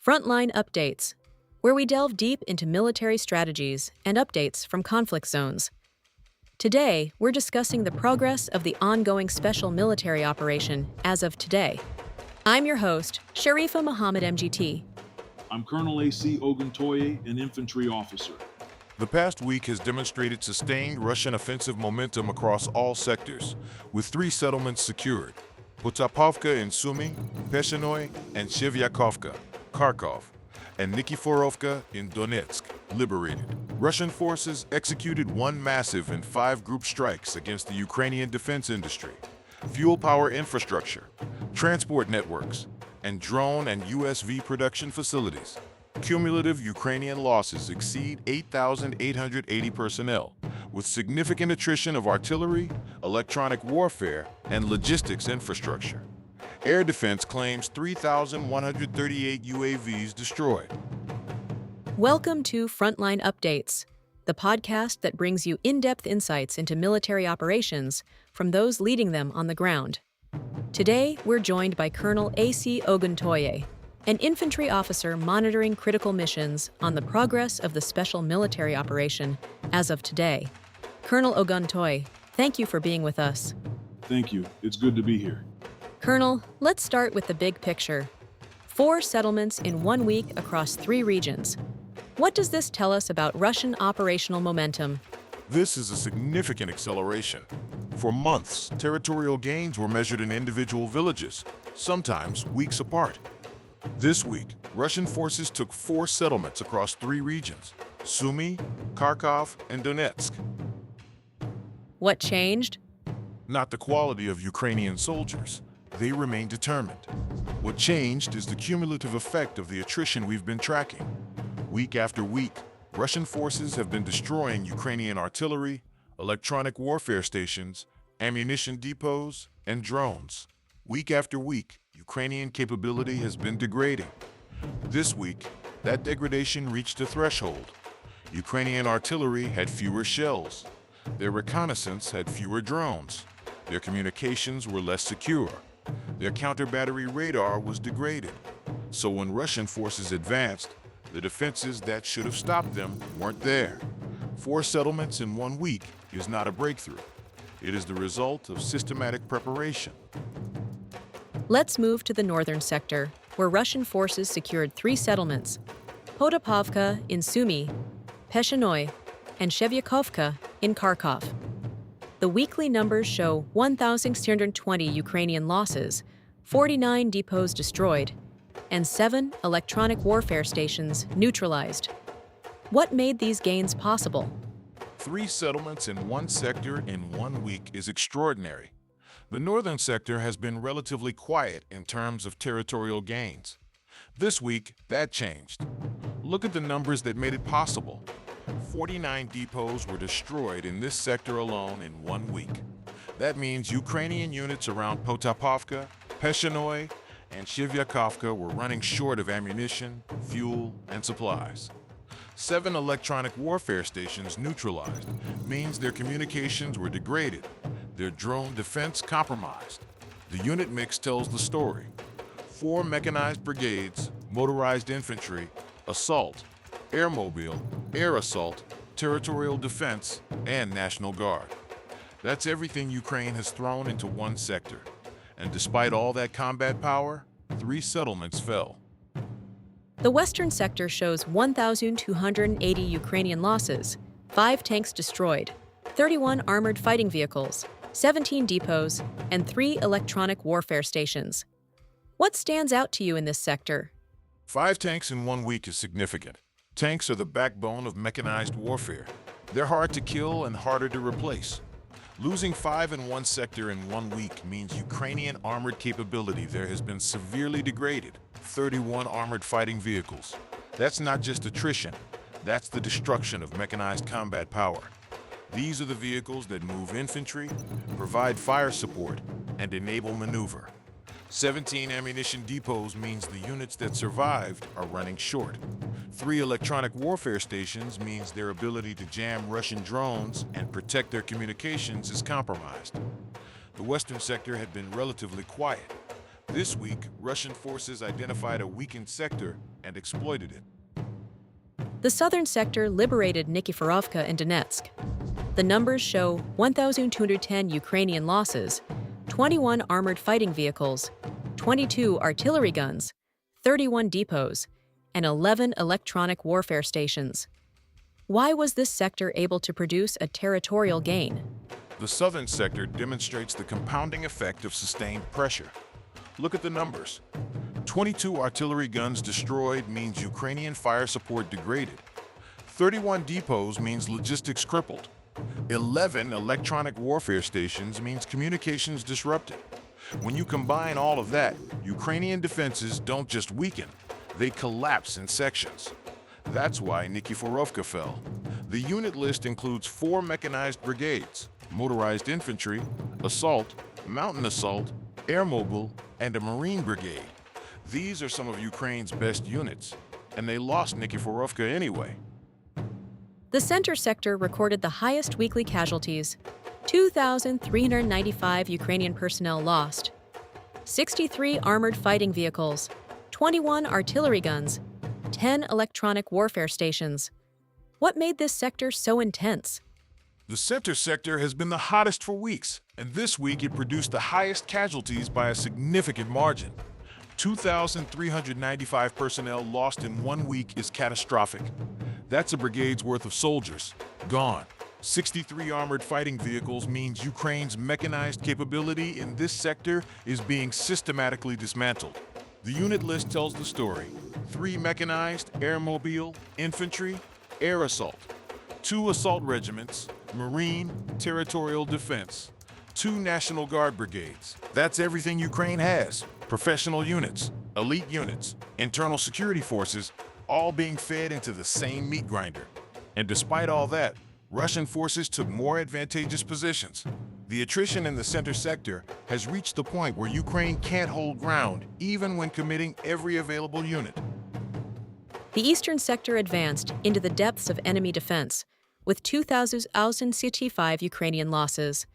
Frontline Updates, where we delve deep into military strategies and updates from conflict zones. Today, we're discussing the progress of the ongoing special military operation as of today. I'm your host, Sharifa Muhammad MGT. I'm Colonel A.C. Oguntoye, an infantry officer. The past week has demonstrated sustained Russian offensive momentum across all sectors, with 3 settlements secured: Potapovka in Sumy, Peshenoy and Shevyakovka, Kharkov, and Nikiforovka in Donetsk, liberated. Russian forces executed 1 massive and 5 group strikes against the Ukrainian defense industry, fuel power infrastructure, transport networks, and drone and USV production facilities. Cumulative Ukrainian losses exceed 8,880 personnel, with significant attrition of artillery, electronic warfare, and logistics infrastructure. Air defense claims 3,138 UAVs destroyed. Welcome to Frontline Updates, the podcast that brings you in-depth insights into military operations from those leading them on the ground. Today, we're joined by Colonel A.C. Oguntoye, an infantry officer monitoring critical missions on the progress of the special military operation as of today. Colonel Oguntoye, thank you for being with us. Thank you. It's good to be here. Colonel, let's start with the big picture. 4 settlements in 1 week across 3 regions. What does this tell us about Russian operational momentum? This is a significant acceleration. For months, territorial gains were measured in individual villages, sometimes weeks apart. This week, Russian forces took 4 settlements across 3 regions: Sumy, Kharkov, and Donetsk. What changed? Not the quality of Ukrainian soldiers. They remain determined. What changed is the cumulative effect of the attrition we've been tracking. Week after week, Russian forces have been destroying Ukrainian artillery, electronic warfare stations, ammunition depots, and drones. Week after week, Ukrainian capability has been degrading. This week, that degradation reached a threshold. Ukrainian artillery had fewer shells. Their reconnaissance had fewer drones. Their communications were less secure. Their counterbattery radar was degraded. So when Russian forces advanced, the defenses that should have stopped them weren't there. 4 settlements in 1 week is not a breakthrough. It is the result of systematic preparation. Let's move to the northern sector, where Russian forces secured 3 settlements: Potapovka in Sumy, Peshenoy, and Shevyakovka in Kharkov. The weekly numbers show 1,620 Ukrainian losses, 49 depots destroyed, and 7 electronic warfare stations neutralized. What made these gains possible? 3 settlements in 1 sector in 1 week is extraordinary. The northern sector has been relatively quiet in terms of territorial gains. This week, that changed. Look at the numbers that made it possible. 49 depots were destroyed in this sector alone in 1 week. That means Ukrainian units around Potapovka, Peshenoy, and Shevyakovka were running short of ammunition, fuel, and supplies. 7 electronic warfare stations neutralized means their communications were degraded, their drone defense compromised. The unit mix tells the story: 4 mechanized brigades, motorized infantry, assault, airmobile, air assault, territorial defense, and National Guard. That's everything Ukraine has thrown into 1 sector. And despite all that combat power, 3 settlements fell. The western sector shows 1,280 Ukrainian losses, 5 tanks destroyed, 31 armored fighting vehicles, 17 depots, and 3 electronic warfare stations. What stands out to you in this sector? 5 tanks in 1 week is significant. Tanks are the backbone of mechanized warfare. They're hard to kill and harder to replace. Losing 5 in 1 sector in 1 week means Ukrainian armored capability there has been severely degraded. 31 armored fighting vehicles. That's not just attrition, that's the destruction of mechanized combat power. These are the vehicles that move infantry, provide fire support, and enable maneuver. 17 ammunition depots means the units that survived are running short. 3 electronic warfare stations means their ability to jam Russian drones and protect their communications is compromised. The western sector had been relatively quiet, This week, Russian forces identified a weakened sector and exploited it. The southern sector liberated Nikiforovka and Donetsk. The numbers show 1,210 Ukrainian losses, 21 armored fighting vehicles, 22 artillery guns, 31 depots, and 11 electronic warfare stations. Why was this sector able to produce a territorial gain? The southern sector demonstrates the compounding effect of sustained pressure. Look at the numbers. 22 artillery guns destroyed means Ukrainian fire support degraded. 31 depots means logistics crippled. 11 electronic warfare stations means communications disrupted. When you combine all of that, Ukrainian defenses don't just weaken, they collapse in sections. That's why Nikiforovka fell. The unit list includes 4 mechanized brigades, motorized infantry, assault, mountain assault, air mobile, and a marine brigade. These are some of Ukraine's best units, and they lost Nikiforovka anyway. The center sector recorded the highest weekly casualties, 2,395 Ukrainian personnel lost, 63 armored fighting vehicles, 21 artillery guns, 10 electronic warfare stations. What made this sector so intense? The center sector has been the hottest for weeks, and this week it produced the highest casualties by a significant margin. 2,395 personnel lost in 1 week is catastrophic. That's a brigade's worth of soldiers gone. 63 armored fighting vehicles means Ukraine's mechanized capability in this sector is being systematically dismantled. The unit list tells the story. 3 mechanized, airmobile, infantry, air assault, 2 assault regiments, marine, territorial defense, 2 National Guard brigades. That's everything Ukraine has. Professional units, elite units, internal security forces, all being fed into the same meat grinder. And despite all that, Russian forces took more advantageous positions. The attrition in the center sector has reached the point where Ukraine can't hold ground even when committing every available unit. The eastern sector advanced into the depths of enemy defense, with 2,000 AUC3I Ukrainian losses.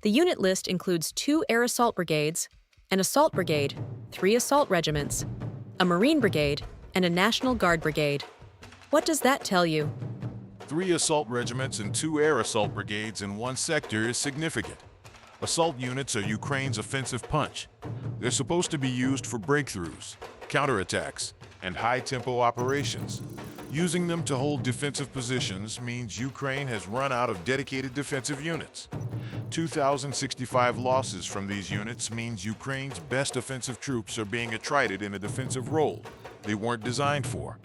The unit list includes 2 air assault brigades, an assault brigade, 3 assault regiments, a marine brigade, and a National Guard brigade. What does that tell you? 3 assault regiments and 2 air assault brigades in 1 sector is significant. Assault units are Ukraine's offensive punch. They're supposed to be used for breakthroughs, counterattacks, and high-tempo operations. Using them to hold defensive positions means Ukraine has run out of dedicated defensive units. 2,065 losses from these units means Ukraine's best offensive troops are being attrited in a defensive role they weren't designed for.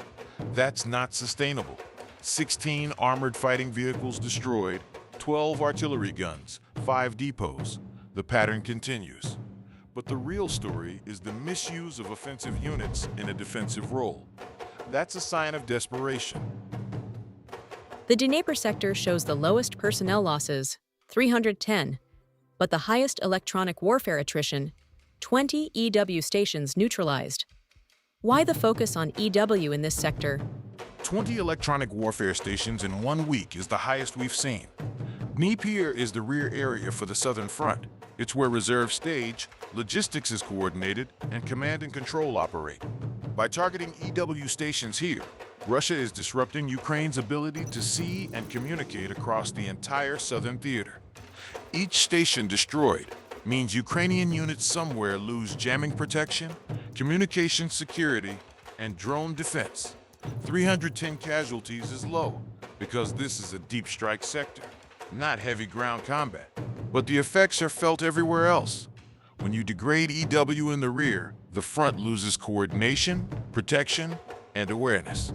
That's not sustainable. 16 armored fighting vehicles destroyed, 12 artillery guns, 5 depots. The pattern continues. But the real story is the misuse of offensive units in a defensive role. That's a sign of desperation. The Dnieper sector shows the lowest personnel losses, 310, but the highest electronic warfare attrition, 20 EW stations neutralized. Why the focus on EW in this sector? 20 electronic warfare stations in 1 week is the highest we've seen. Dnieper is the rear area for the southern front. It's where reserve stage, logistics is coordinated, and command and control operate. By targeting EW stations here, Russia is disrupting Ukraine's ability to see and communicate across the entire southern theater. Each station destroyed means Ukrainian units somewhere lose jamming protection, communication security, and drone defense. 310 casualties is low because this is a deep strike sector, not heavy ground combat. But the effects are felt everywhere else. When you degrade EW in the rear, the front loses coordination, protection, and awareness.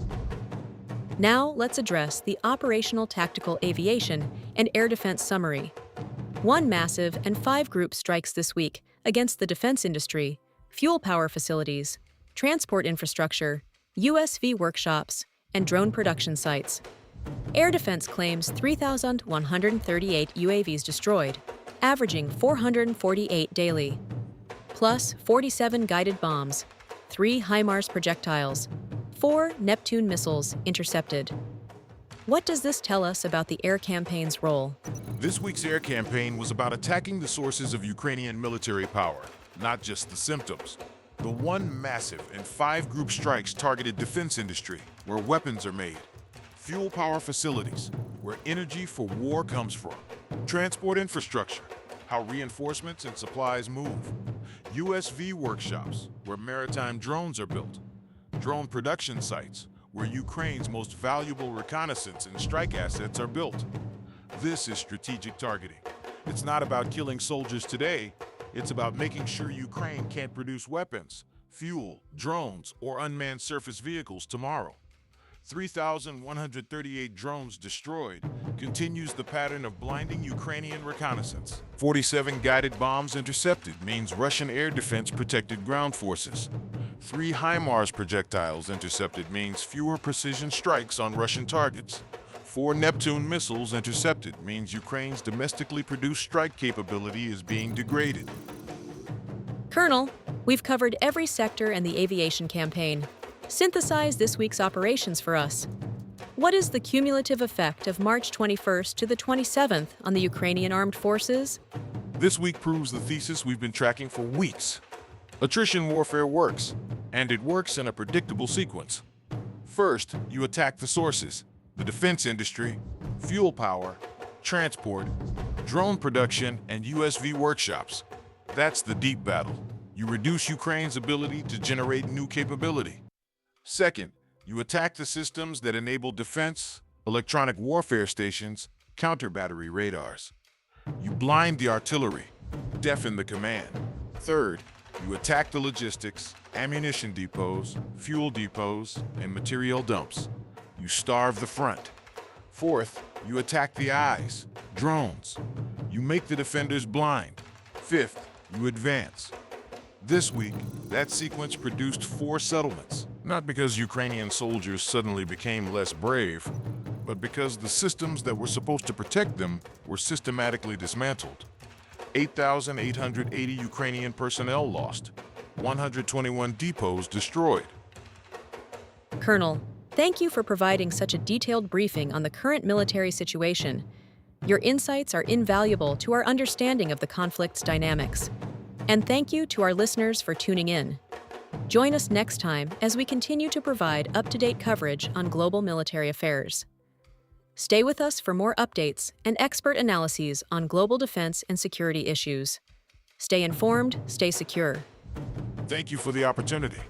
Now let's address the operational tactical aviation and air defense summary. 1 massive and 5 group strikes this week against the defense industry, fuel power facilities, transport infrastructure, USV workshops, and drone production sites. Air defense claims 3,138 UAVs destroyed, averaging 448 daily, plus 47 guided bombs, 3 HIMARS projectiles, 4 Neptune missiles intercepted. What does this tell us about the air campaign's role? This week's air campaign was about attacking the sources of Ukrainian military power, not just the symptoms. The one massive and 5-group strikes targeted defense industry, where weapons are made, fuel power facilities, where energy for war comes from, transport infrastructure, how reinforcements and supplies move, USV workshops, where maritime drones are built, drone production sites, where Ukraine's most valuable reconnaissance and strike assets are built. This is strategic targeting. It's not about killing soldiers today. It's about making sure Ukraine can't produce weapons, fuel, drones, or unmanned surface vehicles tomorrow. 3,138 drones destroyed continues the pattern of blinding Ukrainian reconnaissance. 47 guided bombs intercepted means Russian air defense protected ground forces. 3 HIMARS projectiles intercepted means fewer precision strikes on Russian targets. 4 Neptune missiles intercepted means Ukraine's domestically produced strike capability is being degraded. Colonel, we've covered every sector and the aviation campaign. Synthesize this week's operations for us. What is the cumulative effect of March 21st to the 27th on the Ukrainian armed forces? This week proves the thesis we've been tracking for weeks. Attrition warfare works, and it works in a predictable sequence. First, you attack the sources: the defense industry, fuel power, transport, drone production, and USV workshops. That's the deep battle. You reduce Ukraine's ability to generate new capability. Second, you attack the systems that enable defense, electronic warfare stations, counterbattery radars. You blind the artillery, deafen the command. Third, you attack the logistics, ammunition depots, fuel depots, and material dumps. You starve the front. Fourth, you attack the eyes, drones. You make the defenders blind. Fifth, you advance. This week, that sequence produced 4 settlements, not because Ukrainian soldiers suddenly became less brave, but because the systems that were supposed to protect them were systematically dismantled. 8,880 Ukrainian personnel lost, 121 depots destroyed. Colonel, thank you for providing such a detailed briefing on the current military situation. Your insights are invaluable to our understanding of the conflict's dynamics. And thank you to our listeners for tuning in. Join us next time as we continue to provide up-to-date coverage on global military affairs. Stay with us for more updates and expert analyses on global defense and security issues. Stay informed, stay secure. Thank you for the opportunity.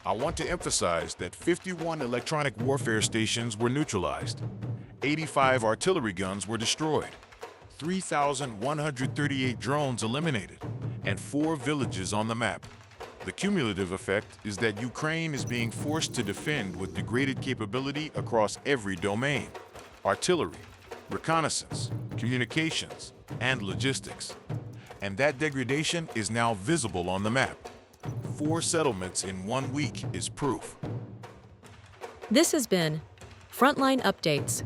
I want to emphasize that 51 electronic warfare stations were neutralized, 85 artillery guns were destroyed, 3,138 drones eliminated, and 4 villages on the map. The cumulative effect is that Ukraine is being forced to defend with degraded capability across every domain: artillery, reconnaissance, communications, and logistics. And that degradation is now visible on the map. 4 settlements in 1 week is proof. This has been Frontline Updates.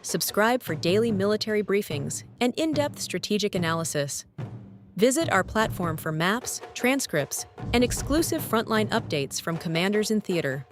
Subscribe for daily military briefings and in-depth strategic analysis. Visit our platform for maps, transcripts, and exclusive Frontline updates from commanders in theater.